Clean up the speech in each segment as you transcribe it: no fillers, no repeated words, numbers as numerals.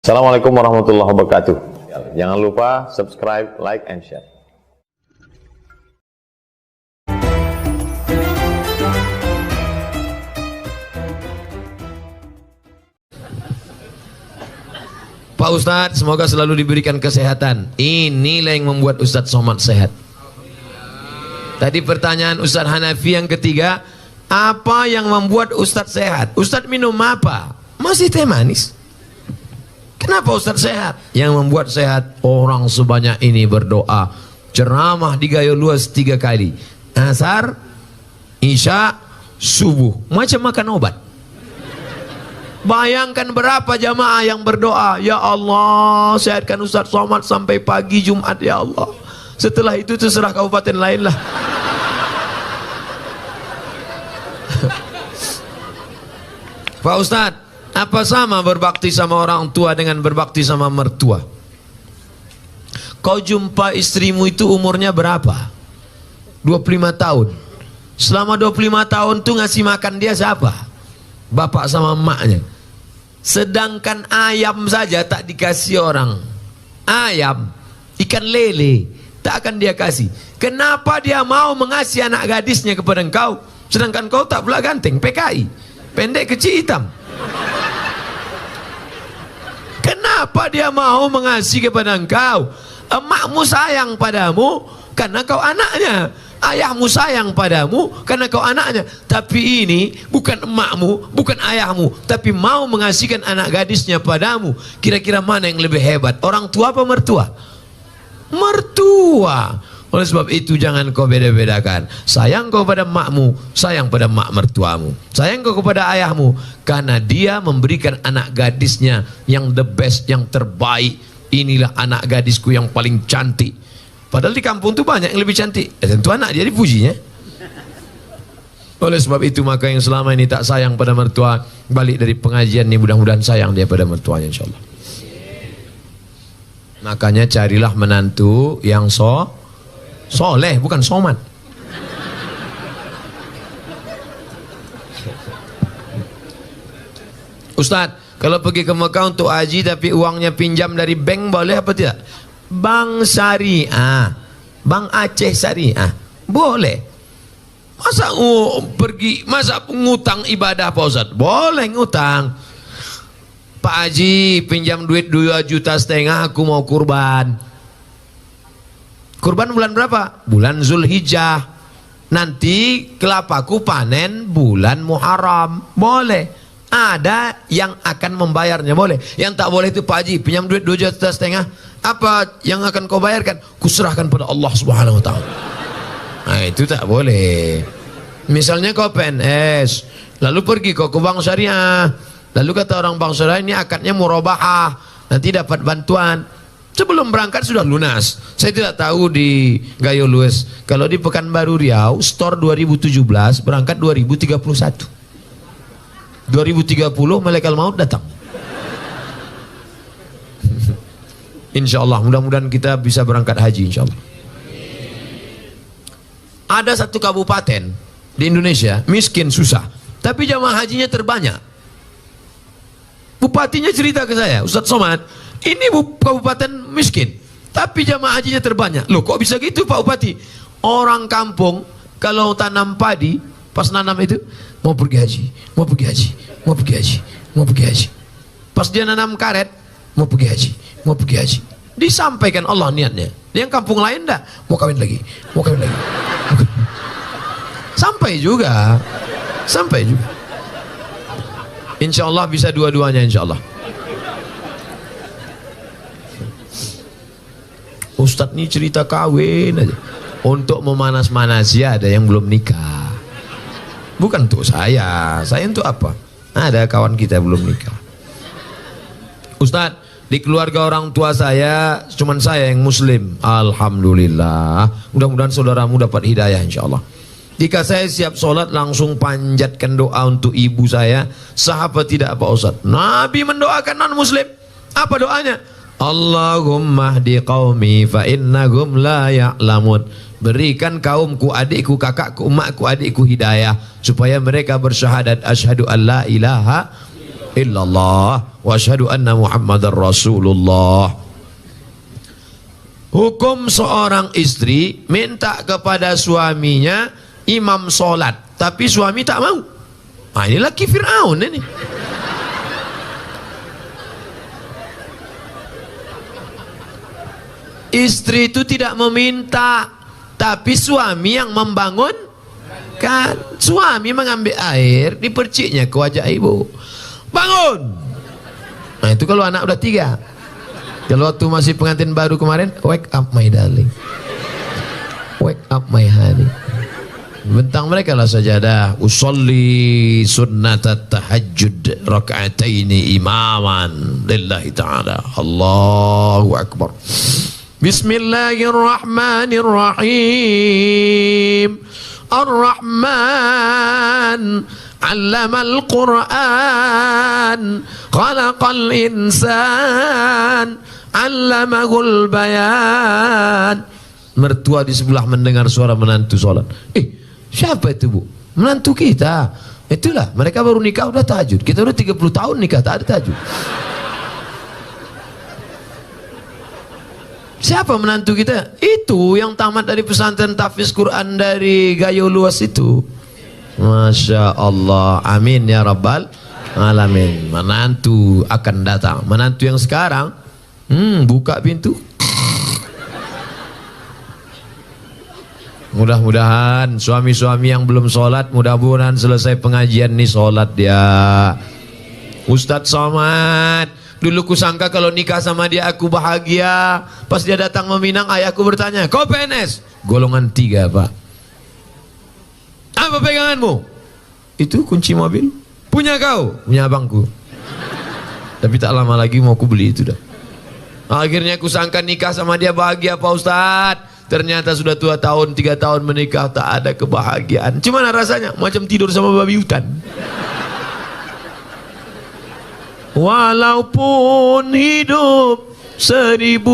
Assalamualaikum warahmatullahi wabarakatuh. Jangan lupa subscribe, like, and share. Pak Ustadz, semoga selalu diberikan kesehatan. Inilah yang membuat Ustadz Somad sehat. Tadi pertanyaan Ustadz Hanafi yang ketiga, apa yang membuat Ustadz sehat? Ustadz minum apa? Masih teh manis. Kenapa Ustadz sehat? Yang membuat sehat, orang sebanyak ini berdoa, ceramah di Gayo Luas 3 kali, asar, isya, subuh, macam makan obat. Bayangkan berapa jamaah yang berdoa, ya Allah sehatkan Ustadz Somad sampai pagi Jumat ya Allah. Setelah itu terserah kabupaten lain lah. Pak Ustadz, apa sama berbakti sama orang tua dengan berbakti sama mertua? Kau jumpa istrimu itu umurnya berapa? 25 tahun. Selama 25 tahun tuh ngasih makan dia siapa? Bapak sama emaknya. Sedangkan ayam saja tak dikasih orang. Ayam, ikan lele, tak akan dia kasih. Kenapa dia mau mengasih anak gadisnya kepada engkau? Sedangkan kau tak pula ganteng, PKI, pendek kecil hitam. Kenapa dia mau mengasih kepada engkau? Emakmu sayang padamu karena kau anaknya. Ayahmu sayang padamu karena kau anaknya. Tapi ini bukan emakmu, bukan ayahmu, tapi mau mengasihkan anak gadisnya padamu. Kira-kira mana yang lebih hebat? Orang tua apa mertua? Mertua. Oleh sebab itu jangan kau beda-bedakan. Sayang kau pada emakmu, sayang pada emak mertuamu. Sayang kau kepada ayahmu karena dia memberikan anak gadisnya yang the best, yang terbaik. Inilah anak gadisku yang paling cantik. Padahal di kampung itu banyak yang lebih cantik. Tentu anak dia dipujinya. Oleh sebab itu maka yang selama ini tak sayang pada mertua, balik dari pengajian ini mudah-mudahan sayang dia pada mertuanya insyaallah. Makanya carilah menantu yang soleh, bukan somat. Ustadz, kalau pergi ke Mekah untuk haji tapi uangnya pinjam dari bank boleh apa tidak? Bank syariah, Bank Aceh Syariah, boleh. Masa masa ngutang ibadah Pak Ustadz? Boleh ngutang. Pak Haji pinjam duit 2,5 juta, aku mau kurban. Kurban bulan berapa? Bulan Zulhijjah. Nanti kelapaku panen bulan Muharram. Boleh. Ada yang akan membayarnya, boleh. Yang tak boleh itu Pak Haji pinjam duit 2,5 juta. Apa yang akan kau bayarkan? Kuserahkan pada Allah Subhanahu wa taala. Nah, itu tak boleh. Misalnya kau PNS, lalu pergi kau ke bank syariah. Lalu kata orang bank syariah ini akadnya murabahah, nanti dapat bantuan. Sebelum berangkat sudah lunas. Saya tidak tahu di Gayo Luas. Kalau di Pekanbaru Riau, store 2017 berangkat 2031. 2030 malaikat maut datang. Insyaallah, mudah-mudahan kita bisa berangkat haji insyaallah. Ada satu kabupaten di Indonesia miskin susah, tapi jamaah hajinya terbanyak. Bupatinya cerita ke saya, Ustadz Somad, ini kabupaten miskin, tapi jamaah hajinya terbanyak. Loh kok bisa gitu Pak Bupati? Orang kampung kalau tanam padi, pas nanam itu mau pergi haji, mau pergi haji, mau pergi haji, mau pergi haji. Pas dia nanam karet, mau pergi haji, mau pergi haji. Disampaikan Allah niatnya. Yang kampung lain enggak, mau kawin lagi, mau kawin lagi. Sampai juga, sampai juga. Insya Allah bisa dua-duanya insya Allah. Ustadz ini cerita kawin aja. Untuk memanas-manasi ada yang belum nikah. Bukan untuk saya untuk apa? Ada kawan kita belum nikah. Ustadz, di keluarga orang tua saya cuman saya yang muslim. Alhamdulillah. Mudah-mudahan saudaramu dapat hidayah insya Allah. Jika saya siap sholat langsung panjatkan doa untuk ibu saya, sah apa tidak Pak Ustadz? Nabi mendoakan non muslim. Apa doanya? Allahumma hdi qaumi fa innahum la ya'lamun. Berikan kaumku, adikku, kakakku, emakku, adikku hidayah supaya mereka bersyahadat asyhadu an la ilaha illallah wa asyhadu anna Muhammadar Rasulullah. Hukum seorang istri minta kepada suaminya imam solat, tapi suami tak mau. Nah, ini laki Fir'aun ini. Istri itu tidak meminta, tapi suami yang membangun. Kan suami mengambil air di perciknya ke wajah ibu, bangun. Nah itu kalau anak udah 3. Kalau waktu masih pengantin baru kemarin, wake up my darling, wake up my honey. Bentang mereka lah sajadah. Usolli sunnatat tahajjud raka'ataini imaman lillahi ta'ala. Allahu akbar. Bismillahirrahmanirrahim. Ar-Rahman 'allamal Qur'an, khalaqal insan, 'allamahul bayan. Mertua di sebelah mendengar suara menantu sholat. Siapa itu, Bu? Menantu kita. Itulah, mereka baru nikah udah tahajud. Kita udah 30 tahun nikah tak ada tahajud. Siapa menantu kita? Itu yang tamat dari pesantren tahfiz Quran dari Gayo Luas itu. Masya Allah. Amin ya Rabbal Alamin. Menantu akan datang. Menantu yang sekarang buka pintu. Mudah-mudahan suami-suami yang belum sholat, mudah-mudahan selesai pengajian nih sholat dia. Ustadz Somad, dulu kusangka kalau nikah sama dia aku bahagia. Pas dia datang meminang, ayahku bertanya, kau PNS? Golongan 3, Pak. Apa peganganmu? Itu kunci mobil. Punya kau? Punya abangku. Tapi tak lama lagi mau aku beli itu dah. Akhirnya kusangka nikah sama dia bahagia, Pak Ustadz. Ternyata sudah 2 tahun, 3 tahun menikah, tak ada kebahagiaan. Gimana rasanya? Macam tidur sama babi hutan. Walaupun hidup 1000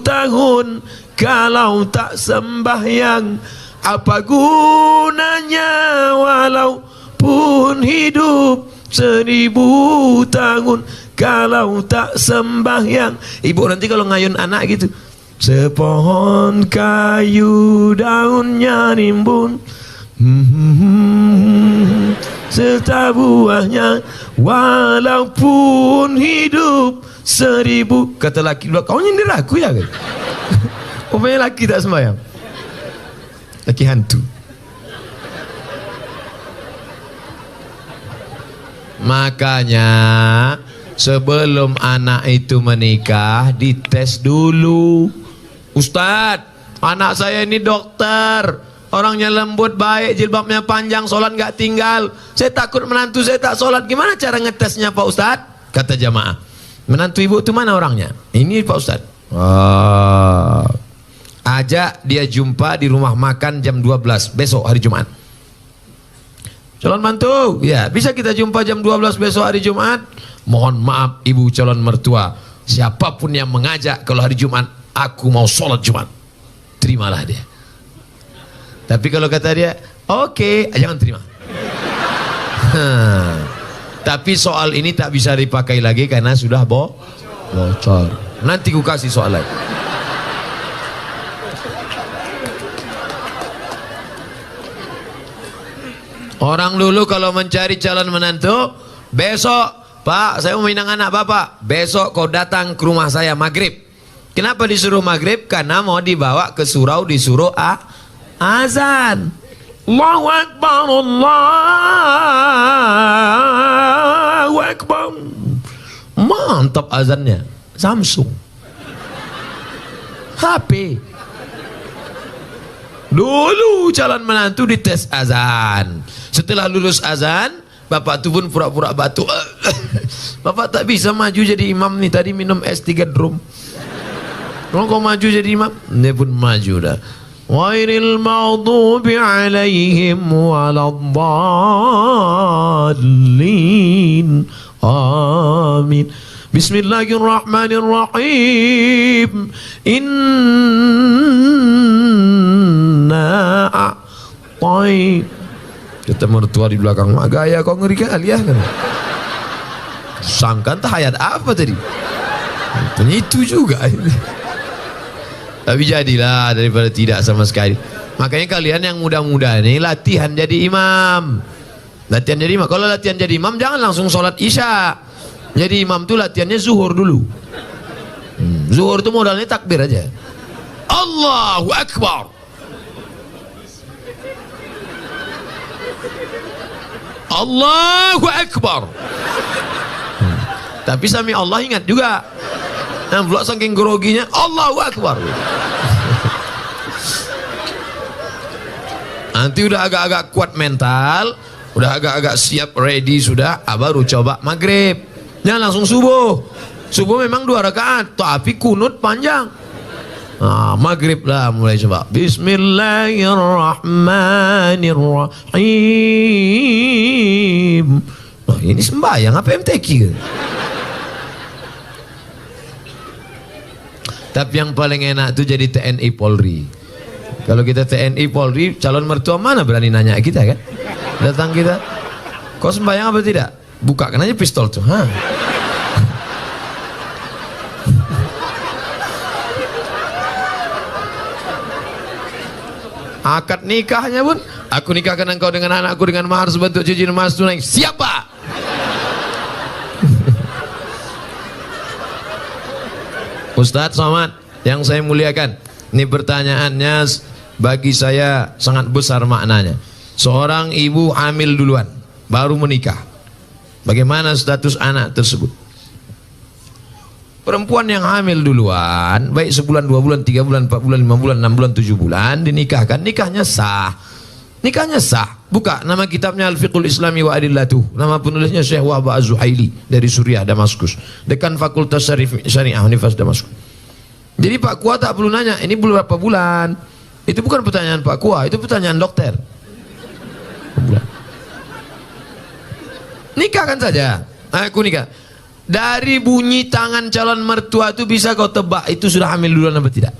tahun, kalau tak sembahyang, apa gunanya? Walaupun hidup 1000 tahun, kalau tak sembahyang. Ibu nanti kalau ngayun anak gitu, sepohon kayu daunnya rimbun, serta buahnya, walaupun hidup 1000. Kata laki dua, kau nyindir aku ya? Rupanya laki tak sembahyang, laki hantu. Makanya sebelum anak itu menikah dites dulu. Ustadz, anak saya ini dokter, orangnya lembut, baik, jilbabnya panjang, sholat nggak tinggal. Saya takut menantu saya tak sholat. Gimana cara ngetesnya Pak Ustadz? Kata jamaah, menantu ibu itu mana orangnya? Ini Pak Ustadz. Ajak dia jumpa di rumah makan jam 12 besok hari Jumat. Calon mantu, ya bisa kita jumpa jam 12 besok hari Jumat. Mohon maaf ibu calon mertua, siapapun yang mengajak kalau hari Jumat, aku mau sholat Jumat, terimalah dia. Tapi kalau kata dia, oke, jangan terima. Tapi soal ini tak bisa dipakai lagi karena sudah bocor. Nanti ku kasih soal lain. Orang dulu kalau mencari calon menantu, besok, Pak, saya mau minang anak Bapak. Besok kau datang ke rumah saya maghrib. Kenapa disuruh maghrib? Karena mau dibawa ke surau, disuruh azan. Allahu Akbar, Allahu Akbar. Mantap azannya. Samsung, HP. Dulu calon menantu dites azan. Setelah lulus azan, bapak tu pun pura-pura batuk. Bapak tak bisa maju jadi imam nih, tadi minum es 3 drum. Kalau kau maju jadi imam, dia pun maju dah. Ghairil maghdubi alaihim waladdallin. Amin. Bismillahirrahmanirrahim. Inna a'tai. Kata mertua di belakang, mak gaya kau ngeri kali ya kan? Sangka entah ayat apa tadi. Rupanya itu juga. Tapi jadilah daripada tidak sama sekali. Makanya kalian yang muda-muda ini latihan jadi imam. Latihan jadi imam. Kalau latihan jadi imam jangan langsung sholat isya. Jadi imam tuh latihannya zuhur dulu. Zuhur itu modalnya takbir aja. Allahu Akbar. Allahu Akbar. Tapi sami Allah ingat juga. Nah, pula saking groginya Allahu Akbar. Nanti udah agak-agak kuat mental, udah agak-agak siap ready sudah, baru coba maghrib. Jangan langsung subuh. Subuh memang 2 rakaat, tapi kunut panjang. Nah, maghrib lah mulai coba. Bismillahirrahmanirrahim. Nah, ini sembahyang apa MTQ? Tapi yang paling enak tuh jadi TNI Polri. Kalau kita TNI Polri, calon mertua mana berani nanya kita kan? Datang kita, kau sembahyang apa tidak? Bukakan aja pistol tuh. Akad nikahnya pun, aku nikahkan engkau dengan anakku dengan mahar sebentuk cincin emas tunai. Siapa? Ustadz Somad yang saya muliakan, ini pertanyaannya bagi saya sangat besar maknanya. Seorang ibu hamil duluan, baru menikah. Bagaimana status anak tersebut? Perempuan yang hamil duluan, baik sebulan, 2 bulan, 3 bulan, 4 bulan, 5 bulan, 6 bulan, 7 bulan, dinikahkan, nikahnya sah. Nikahnya sah. Buka nama kitabnya Al-Fiqhul Islami wa Adillatuh. Nama penulisnya Syekh Wahba Az-Zuhaili dari Suriah, Damaskus. Dekan Fakultas Syariah Universitas Damaskus. Jadi Pak Kua tak perlu nanya, ini berapa bulan? Itu bukan pertanyaan Pak Kua, itu pertanyaan dokter. Nikahkan saja. Aku nikah. Dari bunyi tangan calon mertua itu bisa kau tebak itu sudah hamil duluan apa tidak.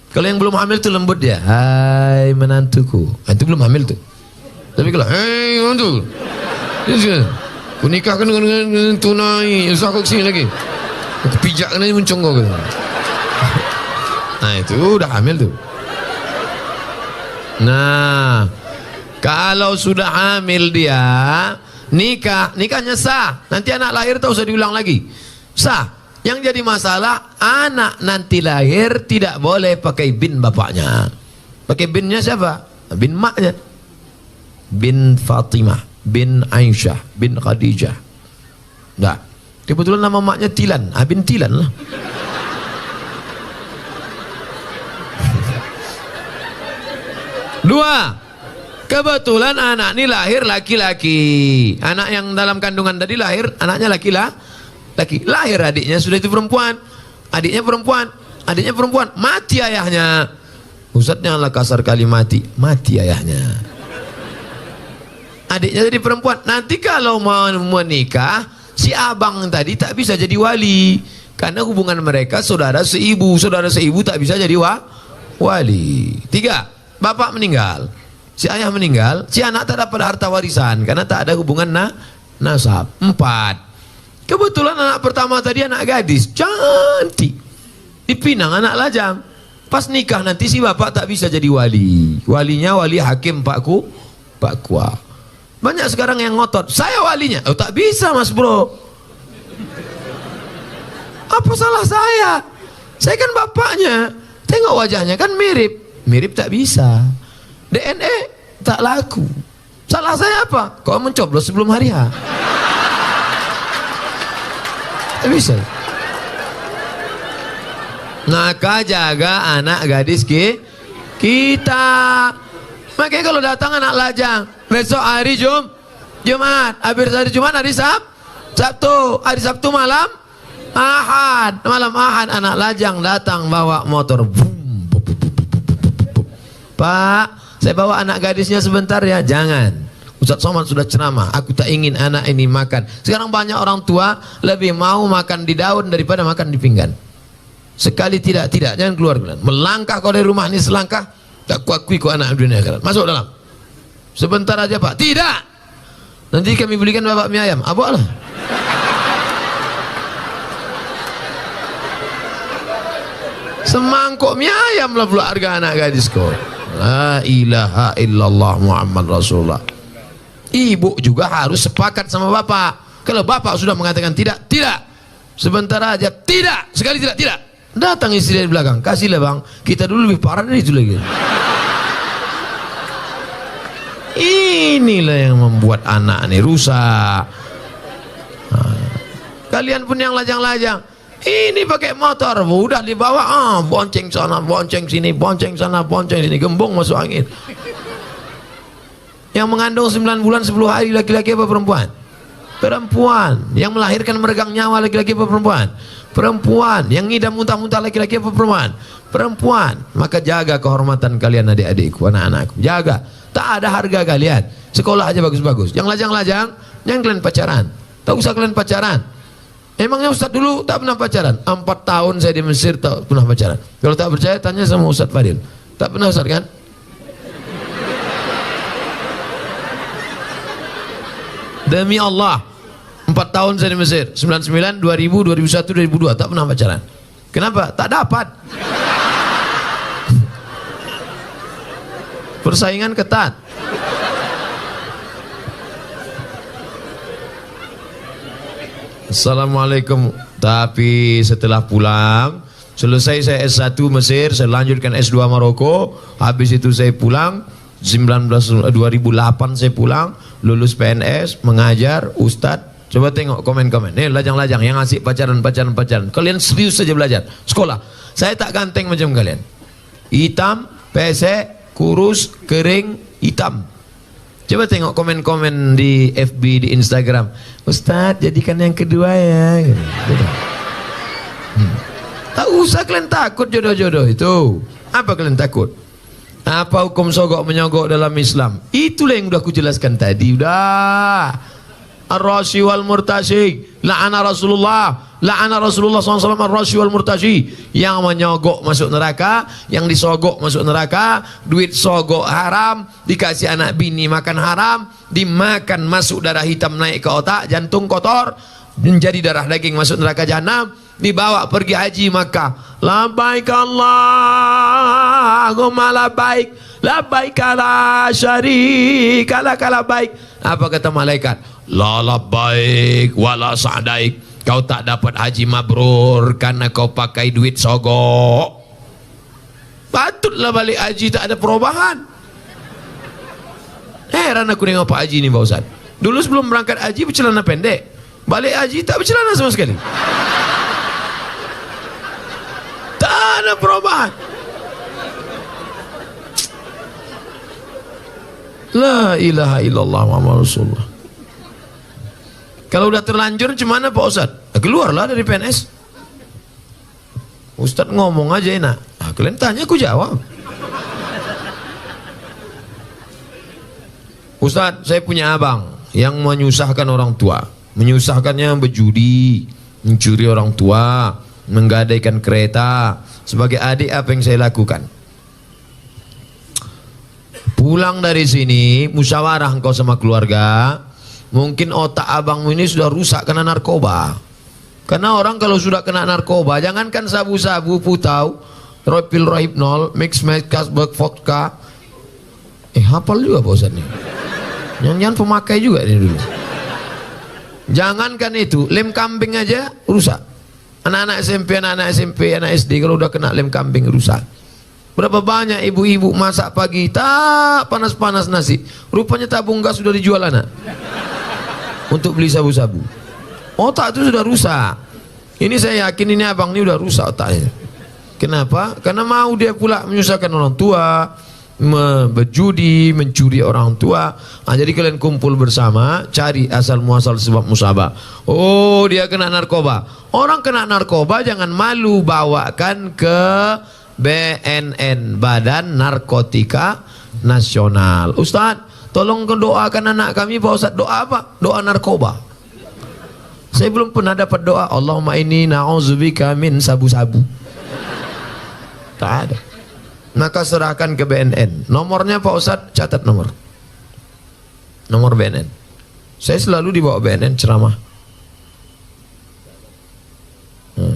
Kalau yang belum hamil itu lembut dia. Hai menantuku. Itu belum hamil tuh. Tapi kalau hei menantu, aku nikahkan dengan tunai. Usah kau kesini lagi. Aku pijakkan aja muncung kau. Nah itu udah hamil tuh. Nah kalau sudah hamil dia, nikahnya sah. Nanti anak lahir tak usah diulang lagi. Sah. Yang jadi masalah anak nanti lahir tidak boleh pakai bin bapaknya. Pakai binnya siapa? Bin maknya. Bin Fatimah, bin Aisyah, bin Khadijah. Nah, kebetulan nama maknya Tilan. Bin Tilan lah. Dua, kebetulan anak ini lahir laki-laki. Anak yang dalam kandungan tadi lahir, anaknya laki. Lahir adiknya sudah itu perempuan. Adiknya perempuan. Mati ayahnya. Ustadz janganlah kasar kali mati ayahnya. Adiknya jadi perempuan. Nanti kalau mau menikah, si abang tadi tak bisa jadi wali. Karena hubungan mereka saudara seibu tak bisa jadi wali. 3, bapak meninggal, si ayah meninggal, si anak tak dapat harta warisan karena tak ada hubungan nasab. 4, kebetulan anak pertama tadi anak gadis, cantik, dipinang anak lajang. Pas nikah nanti si bapak tak bisa jadi wali. Walinya wali hakim Pak Kua. Banyak sekarang yang ngotot, saya walinya. Oh tak bisa mas bro. Apa salah saya? Saya kan bapaknya. Tengok wajahnya kan mirip tak bisa. DNA tak laku. Salah saya apa? Kau mencoblos sebelum hari H. Tak bisa. Maka jaga anak gadis kita. Makanya kalau datang anak lajang, besok hari Jumat, habis hari Jumat hari Sabtu, hari Sabtu malam Ahad, anak lajang datang bawa motor. Pak, saya bawa anak gadisnya sebentar ya. Jangan. Ustadz Somad sudah ceramah, aku tak ingin anak ini makan. Sekarang banyak orang tua lebih mau makan di daun daripada makan di pinggan. Sekali tidak, jangan keluar. Melangkah kau dari rumah ini selangkah, tak kuakui kau anak dunia akhirat. Masuk dalam. Sebentar aja pak. Tidak. Nanti kami belikan bapak mie ayam. Bawa lah. Semangkuk mie ayam lah pula harga anak gadisku. La ilaha illallah Muhammad Rasulullah. Ibu juga harus sepakat sama bapak. Kalau bapak sudah mengatakan tidak, tidak. Sebentar aja, tidak. Sekali tidak, tidak. Datang istri dari belakang, kasihlah bang. Kita dulu lebih parah dari itu lagi. Inilah yang membuat anak ini rusak. Kalian pun yang lajang-lajang. Ini pakai motor, udah dibawa, bonceng sana, bonceng sini, bonceng sana, bonceng sini, gembong masuk angin. Yang mengandung 9 bulan 10 hari laki-laki apa perempuan? Perempuan. Yang melahirkan meregang nyawa laki-laki apa perempuan? Perempuan. Yang ngidam muntah-muntah laki-laki apa perempuan? Perempuan. Maka jaga kehormatan kalian adik-adikku, anak-anakku. Jaga. Tak ada harga kalian. Sekolah aja bagus-bagus. Yang lajang-lajang, jangan kalian pacaran. Tak usah kalian pacaran. Emangnya Ustaz dulu tak pernah pacaran? 4 tahun saya di Mesir tak pernah pacaran. Kalau tak percaya tanya sama Ustaz Fadil. Tak pernah Ustaz kan? Demi Allah, 4 tahun saya di Mesir, 99, 2000, 2001, 2002 tak pernah pacaran. Kenapa? Tak dapat. Persaingan ketat. Assalamualaikum. Tapi setelah pulang, selesai saya S1 Mesir, saya lanjutkan S2 Maroko. Habis itu saya pulang 2008 saya pulang, lulus PNS, mengajar, ustadz. Coba tengok komen-komen. Nih lajang-lajang yang asik pacaran. Kalian serius saja belajar. Sekolah. Saya tak ganteng macam kalian. Hitam, pesek, kurus, kering, hitam. Coba tengok komen-komen di FB, di Instagram. Ustadz, jadikan yang kedua ya. Tak usah kalian takut jodoh-jodoh itu. Apa kalian takut? Apa hukum sogok menyogok dalam Islam? Itulah yang udah aku jelaskan tadi. Udah. Ar-rashi wal murtashi. La'ana Rasulullah SAW ar-rashi wal murtashi. Yang menyogok masuk neraka, yang disogok masuk neraka. Duit sogok haram, dikasih anak bini makan haram, dimakan masuk darah hitam naik ke otak, jantung kotor, menjadi darah daging masuk neraka jahanam, dibawa pergi haji Makkah. Labbaik Allahumma labbaik, labbaik la syarika lak labbaik. Apa kata malaikat? La labbaik wala sa'daik. Kau tak dapat haji mabrur karena kau pakai duit sogok. Patutlah balik haji tak ada perubahan. Heran aku nengok Pak Haji ini Pak Ustaz. Dulu sebelum berangkat haji bercelana pendek, balik haji tak bercelana sama sekali. Tak ada perubahan. La ilaha illallah Muhammad Rasulullah. Kalau udah terlanjur gimana Pak Ustaz? Keluarlah dari PNS. Ustaz ngomong aja enak. Kalian tanya aku jawab. Ustaz, saya punya abang yang menyusahkan orang tua. Menyusahkannya berjudi, mencuri orang tua, menggadaikan kereta. Sebagai adik apa yang saya lakukan? Pulang dari sini, musyawarah engkau sama keluarga. Mungkin otak abangmu ini sudah rusak karena narkoba. Karena orang kalau sudah kena narkoba, jangankan sabu-sabu, putau, pil rohypnol, mix kasbek, vodka. Hafal juga Pak Ustaz nih. Jangan pemakai juga ini dulu. Jangankan itu, lem kambing aja rusak. Anak-anak SMP, anak SD kalau udah kena lem kambing rusak. Berapa banyak ibu-ibu masak pagi tak panas-panas nasi, rupanya tabung gas sudah dijual anak untuk beli sabu-sabu. Otak itu sudah rusak. Ini saya yakin ini abang ini udah rusak otaknya. Kenapa? Karena mau dia pula menyusahkan orang tua, berjudi, mencuri orang tua. Jadi kalian kumpul bersama, cari asal muasal sebab musabah. Oh, dia kena narkoba. Orang kena narkoba jangan malu, bawakan ke BNN, Badan Narkotika Nasional. Ustaz, tolong doakan anak kami Pak Ustaz. Doa apa? Doa narkoba. Saya belum pernah dapat doa Allahumma inni na'udzubika min sabu-sabu. Tak ada. Maka serahkan ke BNN. Nomornya Pak Ustaz, catat nomor BNN. Saya selalu dibawa BNN ceramah.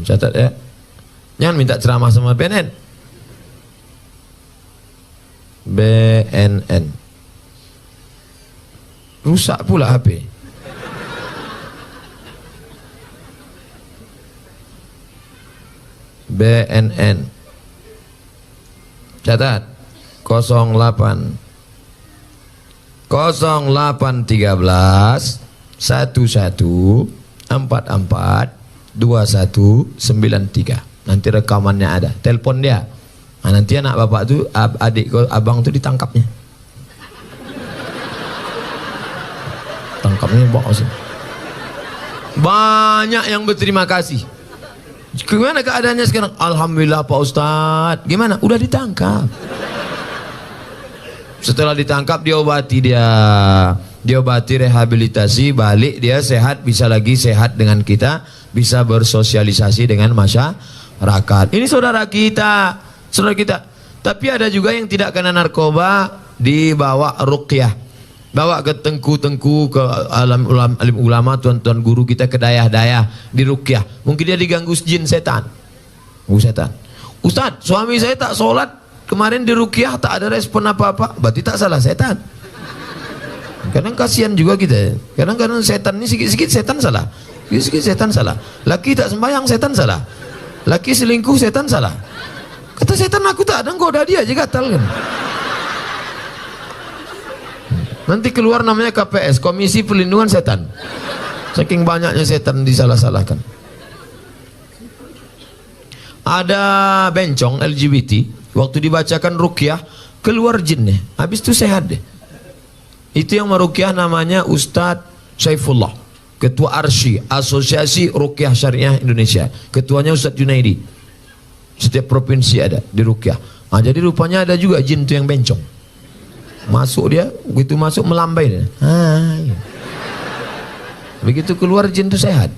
Catat ya. Jangan minta ceramah sama BNN. BNN. Rusak pula HP. BNN. Catat. 08 0813 11 44 2193. Nanti rekamannya ada. Telepon dia. Nah, nanti anak bapak tuh, adik abang tuh ditangkapnya. Tangkapnya bawa sini. Banyak yang berterima kasih. Gimana keadaannya sekarang? Alhamdulillah Pak Ustadz. Gimana? Udah ditangkap. Setelah ditangkap diobati dia. Diobati, rehabilitasi, balik dia sehat, bisa lagi sehat dengan kita, bisa bersosialisasi dengan masyarakat. Ini saudara kita, saudara kita. Tapi ada juga yang tidak kena narkoba, dibawa ruqyah, bawa ke tengku-tengku, ke alim ulama, tuan-tuan guru kita, ke dayah-dayah, di ruqyah. Mungkin dia diganggu jin setan. Setan. Ustadz, suami saya tak sholat kemarin di ruqyah, tak ada respon apa-apa. Berarti tak salah setan. Kadang kasihan juga kita. Kadang-kadang setan ini sikit-sikit setan salah. Sikit-sikit setan salah. Laki tak sembahyang setan salah. Laki selingkuh setan salah. Kata setan, aku tak ada, goda dia aja gatal kan. Nanti keluar namanya KPS, Komisi Perlindungan Setan. Saking banyaknya setan disalah-salahkan. Ada bencong LGBT, waktu dibacakan ruqyah keluar jinnya, habis itu sehat deh. Itu yang meruqyah namanya Ustadz Saifullah, Ketua Arsy, Asosiasi Ruqyah Syariah Indonesia. Ketuanya Ustadz Junaidi. Setiap provinsi ada di ruqyah. Nah, jadi rupanya ada juga jin itu yang bencong. Masuk dia, begitu masuk melambai dia. Iya. Begitu keluar jin itu sehat.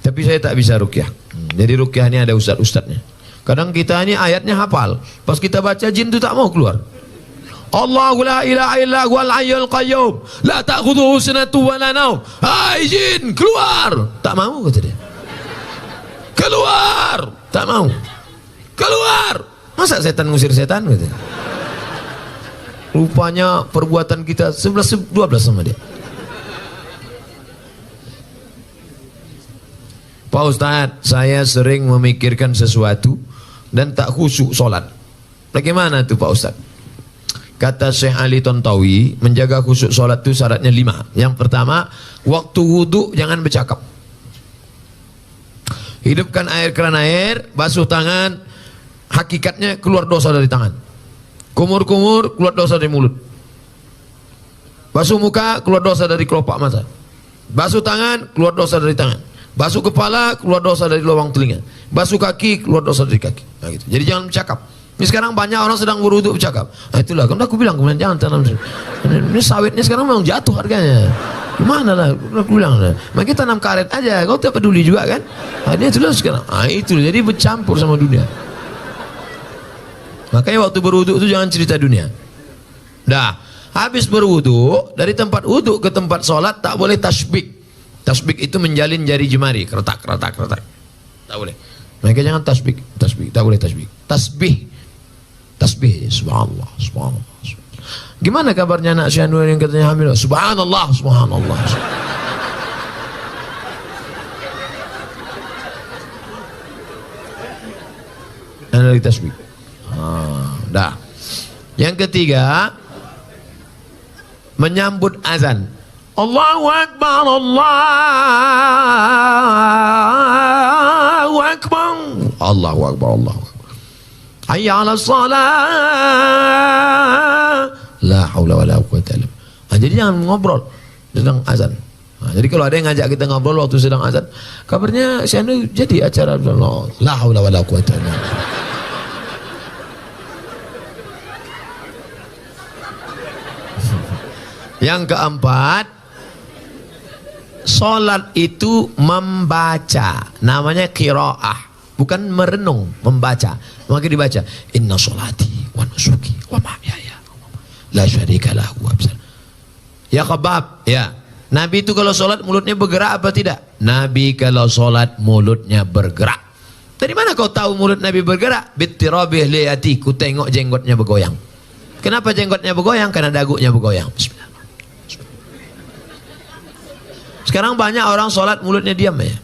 Tapi saya tak bisa ruqyah. Jadi ruqyah ini ada ustadz-ustadznya. Kadang kita ini ayatnya hafal, pas kita baca jin itu tak mau keluar. Allahu la ilaha illa huwal hayyul qayyum la ta'khudhuhu sinatun wa la naum. Hai jin, keluar. Tak mau kata dia. Keluar. Tak mau. Keluar. Masa setan ngusir setan gitu. Rupanya perbuatan kita 11-12 sama dia. Pak Ustadz, saya sering memikirkan sesuatu dan tak khusyuk sholat. Bagaimana itu Pak Ustadz? Kata Syekh Ali Tontawi, menjaga khusyuk sholat itu syaratnya 5. Yang pertama, waktu wudhu jangan bercakap. Hidupkan air keran air, basuh tangan, hakikatnya keluar dosa dari tangan. Kumur-kumur, keluar dosa dari mulut. Basuh muka, keluar dosa dari kelopak mata. Basuh tangan, keluar dosa dari tangan. Basuh kepala, keluar dosa dari lubang telinga. Basuh kaki, keluar dosa dari kaki. Nah, gitu. Jadi jangan bercakap. Ini sekarang banyak orang sedang berwudu bercakap. Nah, itulah, kan aku bilang kemudian jangan tanam. Ini sawitnya sekarang memang jatuh harganya. Gimana lah, aku bilang lah. Maka tanam karet aja, kau tak peduli juga kan? Nah, ini itulah sekarang. Nah, itu jadi bercampur sama dunia. Makanya waktu berwudu itu jangan cerita dunia. Dah, habis berwudu, dari tempat wudu ke tempat sholat tak boleh tasbih. Tasbih itu menjalin jari jemari, keretak. Tak boleh. Mereka jangan tasbih, tak boleh tasbih. Tasbih, subhanallah. Gimana kabarnya anak Syanur yang katanya hamil? Subhanallah. Ada lagi tasbih. Dah. Yang ketiga, menyambut azan. Allahu Akbar, Allahu Akbar, Allahu Akbar, Allahu Akbar. Hayya 'alas shalah. La haula wala quwwata illa billah. Nah, jadi jangan ngobrol sedang azan. Nah, jadi kalau ada yang ngajak kita ngobrol waktu sedang azan, kabarnya si anu jadi acara la haula wala quwwata illa billah. Yang keempat, sholat itu membaca, namanya qiraah, bukan merenung, membaca. Maka dibaca, inna sholati wa nusuki wa mahyaya la syarika lahu. Ya khabab, ya. Nabi itu kalau sholat mulutnya bergerak apa tidak? Nabi kalau sholat mulutnya bergerak. Dari mana kau tahu mulut Nabi bergerak? Bittirabih liyati, ku tengok jenggotnya bergoyang. Kenapa jenggotnya bergoyang? Karena dagunya bergoyang. Bismillah. Sekarang banyak orang sholat mulutnya diam ya.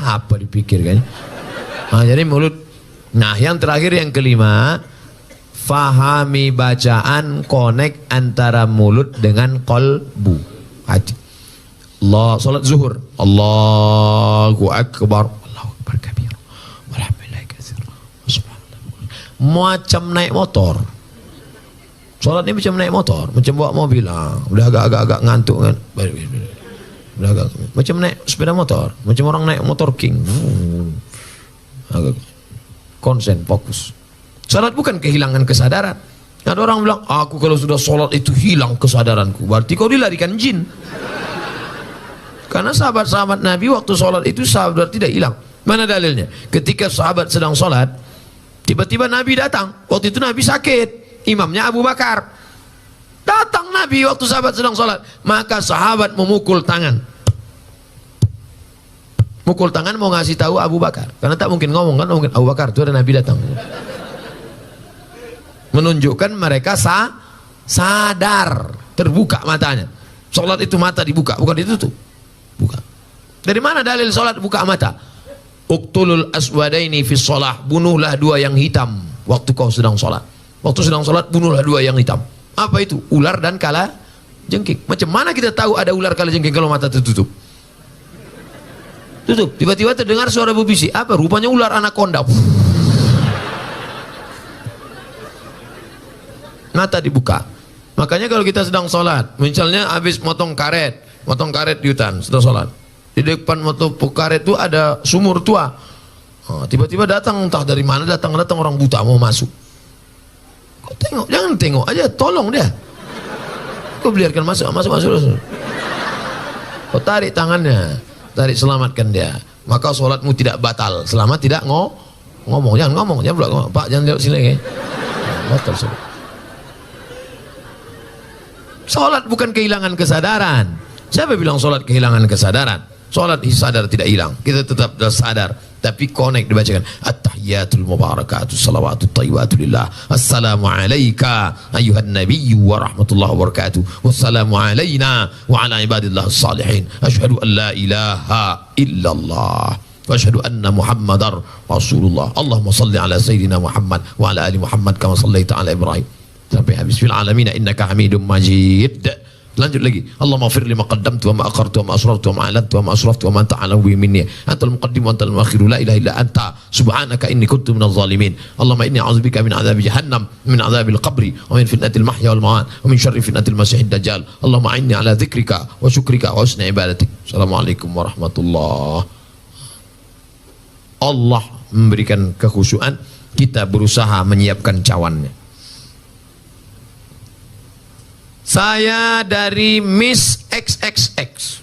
Apa dipikirkan? Jadi mulut. Nah, yang terakhir yang kelima, fahami bacaan, connect antara mulut dengan qalbu, hati. Allah, salat zuhur, Allahu akbar, Allahu akbar kabir, walhamdulillahi katsir, subhanallah. Macam naik motor. Salat ini macam naik motor, macam bawa mobil. Udah agak-agak ngantuk kan. Udah agak, macam naik sepeda motor, macam orang naik motor king. Agak konsen, fokus. Salat bukan kehilangan kesadaran. Ada orang bilang, aku kalau sudah salat itu hilang kesadaranku. Berarti kau dilarikan jin. Karena sahabat-sahabat Nabi waktu salat itu sahabat tidak hilang. Mana dalilnya? Ketika sahabat sedang salat, tiba-tiba Nabi datang. Waktu itu Nabi sakit, imamnya Abu Bakar. Datang Nabi waktu sahabat sedang salat, maka sahabat memukul tangan. Mukul tangan mau ngasih tahu Abu Bakar. Karena tak mungkin ngomong kan, mungkin Abu Bakar itu ada Nabi datang. Menunjukkan mereka sadar, terbuka matanya. Salat itu mata dibuka, bukan ditutup. Buka. Dari mana dalil salat buka mata? Uqtulul aswadaini fi shalah, bunuhlah dua yang hitam waktu kau sedang salat. Waktu sedang salat bunuhlah dua yang hitam. Apa itu? Ular dan kala jengking. Macam mana kita tahu ada ular kala jengking kalau mata tertutup? Tutup. Tiba-tiba terdengar suara berbisik. Apa? Rupanya ular anaconda. Mata dibuka. Makanya kalau kita sedang sholat, misalnya habis motong karet di hutan, sedang sholat. Di depan motong karet itu ada sumur tua. Tiba-tiba datang, entah dari mana datang orang buta mau masuk. Kau tengok, jangan tengok aja, tolong dia. Kau biarkan masuk. Kau tarik tangannya, selamatkan dia. Maka sholatmu tidak batal selama tidak ngomong. Jangan ngomong, Pak jangan lihat sini. Batal sholat. Sholat bukan kehilangan kesadaran. Siapa bilang sholat kehilangan kesadaran? Sholat sadar tidak hilang, kita tetap sadar, tapi connect dibacakan at-tahiyatul mubarakatuh salawatut thayyibatu lillah, assalamu alayka ayuhan nabiyyu wa rahmatullahi wa barakatuh, wassalamu alayna wa ala ibadillah salihin, asyhadu an la ilaha illallah wa asyhadu anna muhammadar rasulullah, Allahumma salli ala sayyidina Muhammad wa ala ali Muhammad kama sallaita ala Ibrahim sampai habis. Fil alamin innaka hamidum majid. Lanjut lagi. Allahumma ighfir li ma qaddamtu wa ma akhartu wa ma asrartu wa ma a'lantu wa ma asraftu wa ma anta a'lamu bi minni. Antal muqaddim wa antal muakhir, la ilaha illa anta subhanaka inni kuntu minadh zalimin. Allahumma inni a'udzubika min adzabi jahannam, min adzabil qabri, wa min fitnatil mahya wal mamat, wa min syarri fitnatil masiihid dajjal. Allahumma inni ala dzikrika wa syukrika wa husni ibadatik. Assalamualaikum warahmatullahi. Allah memberikan kekhusyuan, kita berusaha menyiapkan cawannya. Saya dari Miss XXX.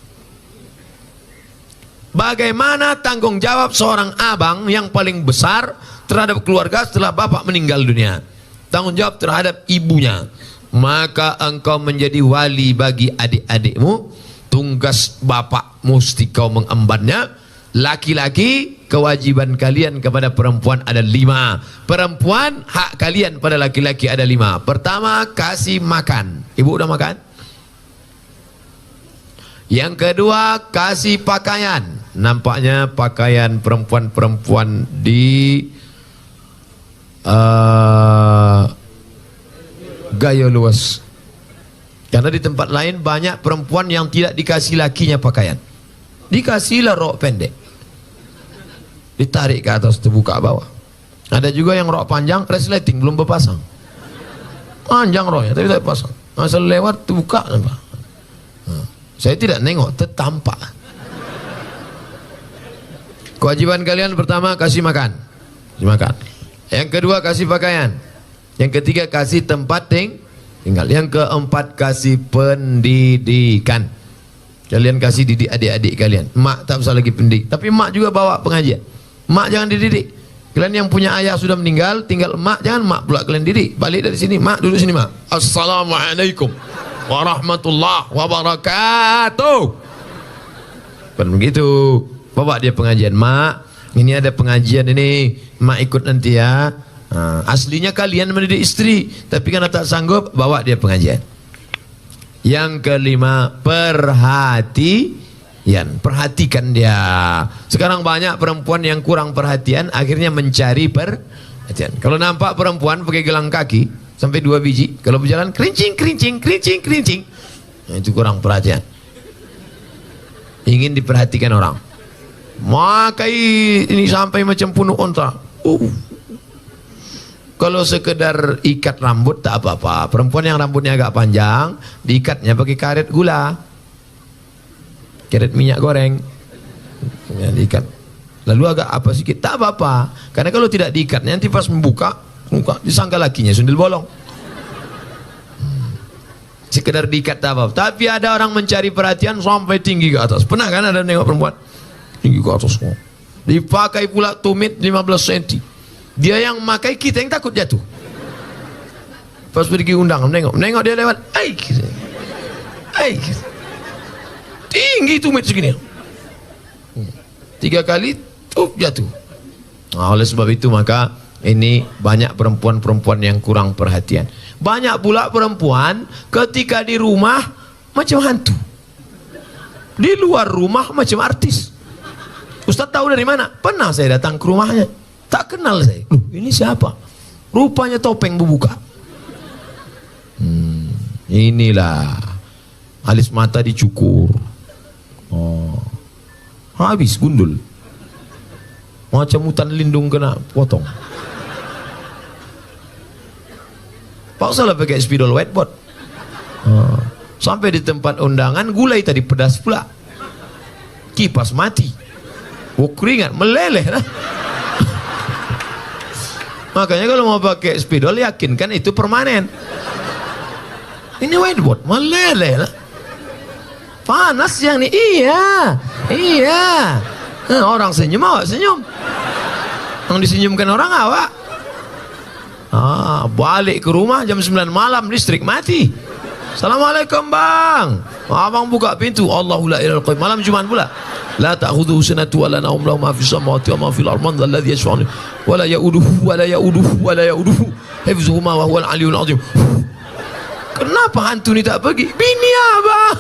Bagaimana tanggung jawab seorang abang yang paling besar terhadap keluarga setelah bapak meninggal dunia? Tanggung jawab terhadap ibunya. Maka engkau menjadi wali bagi adik-adikmu. Tugas bapak mesti kau mengembannya. Laki-laki, kewajiban kalian kepada perempuan ada 5. Perempuan, hak kalian pada laki-laki ada 5. Pertama, kasih makan. Ibu udah makan? Yang kedua, kasih pakaian. Nampaknya pakaian perempuan-perempuan di gaya luas. Karena di tempat lain banyak perempuan yang tidak dikasih lakinya pakaian. Dikasihlah rok pendek, ditarik ke atas, terbuka bawah. Ada juga yang rok panjang, resleting, belum berpasang. Panjang roknya, tapi tak pasang. Asal lewat, terbuka. Saya tidak nengok, tertampak. Kewajiban kalian pertama, kasih makan. Kasih makan. Yang kedua, kasih pakaian. Yang ketiga, kasih tempat tinggal. Yang keempat, kasih pendidikan. Kalian kasih didik adik-adik kalian. Mak tak usah lagi pendidik, tapi mak juga bawa pengajian. Mak jangan dididik. Kalian yang punya ayah sudah meninggal, tinggal mak, jangan mak pula kalian didik. Balik dari sini, mak duduk sini mak. Assalamualaikum warahmatullahi wabarakatuh. Kan begitu. Bawa dia pengajian, mak, ini ada pengajian ini, mak ikut nanti ya. Aslinya kalian mendidik istri, tapi karena tak sanggup, bawa dia pengajian. Yang kelima, perhatikan dia. Sekarang banyak perempuan yang kurang perhatian, akhirnya mencari perhatian. Kalau nampak perempuan pakai gelang kaki sampai 2 biji, kalau berjalan kerincing, nah, itu kurang perhatian. Ingin diperhatikan orang. Makai ini sampai macam punuk onta. Kalau sekedar ikat rambut tak apa-apa. Perempuan yang rambutnya agak panjang, diikatnya pakai karet gula, karet minyak goreng, ya, diikat. Lalu agak apa sedikit, tak apa-apa. Karena kalau tidak diikat, nanti pas membuka, disangka lakinya sundel bolong. Sekedar diikat tak apa-apa. Tapi ada orang mencari perhatian sampai tinggi ke atas. Pernah kan ada nengok perempuan tinggi ke atas? Dipakai pula tumit 15 cm. Dia yang makai, kita yang takut jatuh. Pas pergi undang, nengok dia lewat, tinggi tumit segini. 3 kali jatuh. Nah, oleh sebab itu maka ini banyak perempuan-perempuan yang kurang perhatian. Banyak pula perempuan ketika di rumah macam hantu, di luar rumah macam artis. Ustaz tahu dari mana? Pernah saya datang ke rumahnya, tak kenal saya. Ini siapa? Rupanya topeng berbuka. Inilah alis mata dicukur. Habis gundul. Macam hutan lindung kena potong. Pak salah pakai spidol whiteboard. Sampai di tempat undangan gulai tadi pedas pula. Kipas mati. Keringat meleleh lah. Makanya kalau mau pakai spidol yakinkan itu permanen. Ini whiteboard meleleh lah. Panas yang ini. Iya. Orang senyum, awak senyum. Yang disenyumkan orang awak. Balik ke rumah jam 9 malam listrik mati. Assalamualaikum bang. Abang buka pintu. Allahu la ilaha illallah. Malam Jumat pula. La ta'khudhuhu sinatun wa la nawm lahu ma fis samawati wa ma fil ardi man alladhi yashfa'u wa la ya'uduhu hifzuhuma wa huwal aliyyul azim. Kenapa hantu ni tak pergi? Bini abang.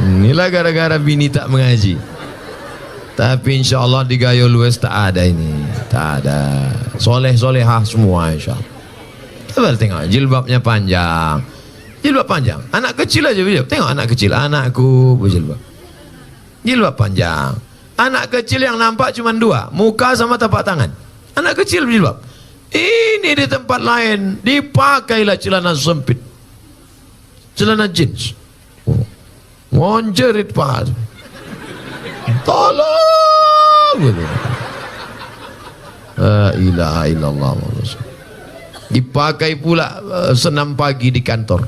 Inilah gara-gara bini tak mengaji. Tapi insyaAllah di Gayo Lues tak ada ini. Tak ada. Soleh-solehah semua insyaAllah. Coba tengok jilbabnya panjang. Jilbab panjang. Anak kecil aja berjilbab. Tengok anak kecil. Anakku berjilbab. Jilbab panjang. Anak kecil yang nampak cuma 2. Muka sama tapak tangan. Anak kecil berjilbab. Ini di tempat lain dipakailah celana sempit. Celana jeans. Ngonjerit paha. Tolong. La ilaha illallah. Dipakai pula senam pagi di kantor.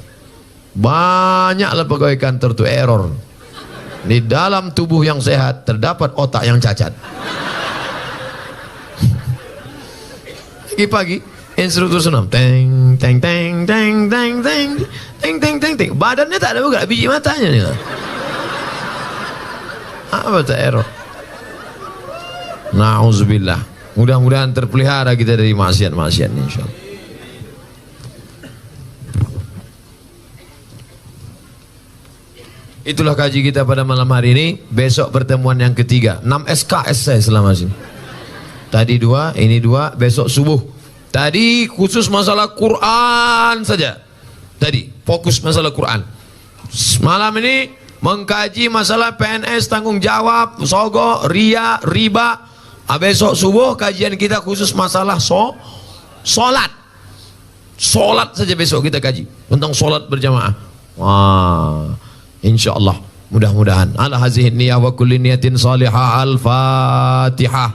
Banyaklah pegawai kantor tu error. Di dalam tubuh yang sehat terdapat otak yang cacat. Pagi-pagi instruktur senam, teng teng teng teng teng teng teng teng teng teng. Badannya tak ada bergerak, biji matanya ni. Apa tak error? Nauzubillah. Mudah-mudahan terpelihara kita dari maksiat-maksiat ni insyaallah. Itulah kaji kita pada malam hari ini. Besok pertemuan yang ketiga. 6 SKS saya selama sini. Tadi 2, ini 2, besok subuh. Tadi khusus masalah Quran saja. Tadi fokus masalah Quran. Malam ini mengkaji masalah PNS, tanggung jawab, sogok, ria, riba. Besok subuh kajian kita khusus masalah solat. Solat saja besok kita kaji tentang solat berjamaah. InsyaAllah mudah-mudahan ala hazihi niyah wa kulli niyatin salihah. Al-Fatihah.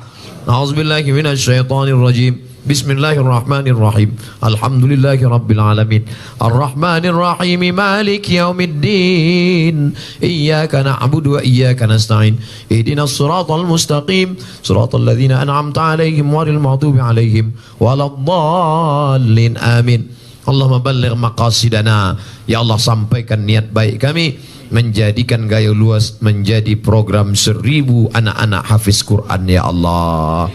A'udzubillahi minasyaitonir rajim. Bismillahirrahmanirrahim. Alhamdulillahi rabbil alamin. Ar-Rahmanir Rahim. Maliki yaumiddin. Iyyaka na'budu wa iyyaka nasta'in. Ihdinas siratal mustaqim. Siratal ladzina an'amta 'alaihim ghairil maghdubi 'alaihim waladdallin. Amin. Allahumma balligh maqasidana. Ya Allah, sampaikan niat baik kami menjadikan Gayo Luas menjadi program 1000 anak-anak hafiz Quran ya Allah.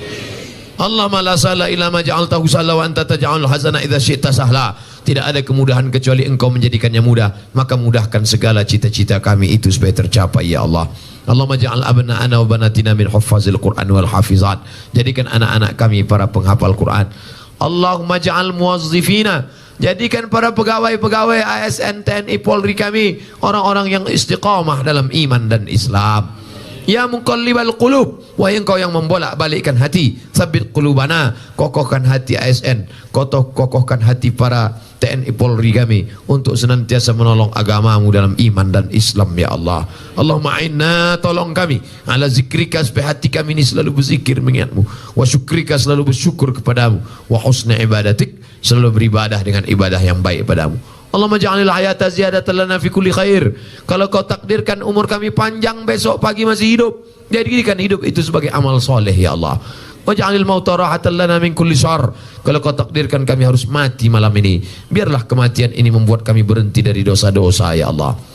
Allahumma la sahla illa ma ja'altahu sahla wa anta taj'alul hazana idza syi'ta sahla. Tidak ada kemudahan kecuali Engkau menjadikannya mudah, maka mudahkan segala cita-cita kami itu supaya tercapai ya Allah. Allahumma ja'al abna'ana wa banatina min huffazil Quran wal hafizat. Jadikan anak-anak kami para penghafal Quran. Allahumma ja'al muwazzifina, jadikan para pegawai-pegawai ASN, TNI, Polri kami orang-orang yang istiqamah dalam iman dan Islam. Ya muqallibal qulub, wahai Engkau yang membolak-balikkan hati, tsabbit qulubana, kokohkan hati ASN, kokohkan hati para TNI Polri kami untuk senantiasa menolong agamamu dalam iman dan Islam ya Allah. Allahumma inna, tolong kami ala zikrika, supaya hati kami ini selalu berzikir mengingatmu, wa syukrika, selalu bersyukur kepadamu, wa husna ibadatik, selalu beribadah dengan ibadah yang baik padamu. Allahumma ja'alil hayata ziyadatan lana fi kulli khair. Kalau Kau takdirkan umur kami panjang besok pagi masih hidup, jadikan hidup itu sebagai amal soleh ya Allah. Waj'alil mauta rahatan lana min kulli syarr. Kalau Kau takdirkan kami harus mati malam ini, biarlah kematian ini membuat kami berhenti dari dosa-dosa ya Allah.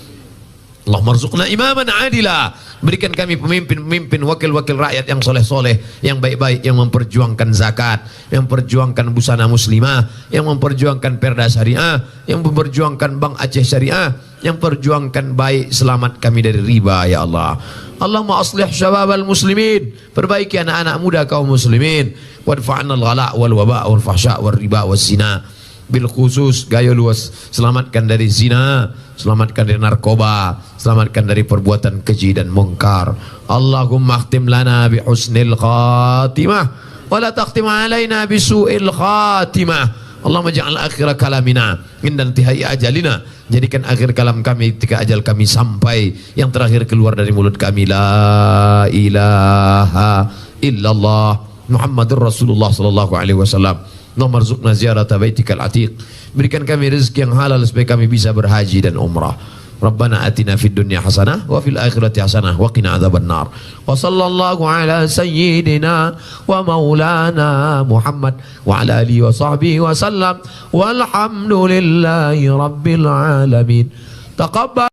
Allahumma rzuqna imaman adila, berikan kami pemimpin-pemimpin, wakil-wakil rakyat yang soleh-soleh, yang baik-baik, yang memperjuangkan zakat, yang memperjuangkan busana muslimah, yang memperjuangkan perda syariah, yang memperjuangkan Bank Aceh Syariah, yang memperjuangkan baik, selamat kami dari riba ya Allah. Allahumma aslih syababal muslimin, perbaiki anak-anak muda kaum muslimin, wadfa'na al-ghala' wal waba' wal fahsya' wal riba was zina. Bil khusus Gayo Luas, selamatkan dari zina, selamatkan dari narkoba, selamatkan dari perbuatan keji dan mungkar. Allahumma khtim lana bi husnil khatimah wa la takhtim alaina bi su'il khatimah. Allahumma ja'al akhir kalamina inda intihai ajalina, jadikan akhir kalam kami ketika ajal kami sampai, yang terakhir keluar dari mulut kami la ilaha illallah Muhammadur Rasulullah sallallahu alaihi wasallam. Allahumma rzuqna ziyarata baitikal atiq, berikan kami rezeki yang halal supaya kami bisa berhaji dan umrah. Rabbana atina fid dunya hasanah wa fil akhirati hasanah wa qina adzabannar. Wa sallallahu ala sayyidina wa maulana Muhammad wa ala alihi wa sahbihi wa sallam walhamdulillahi rabbil alamin. Taqabbal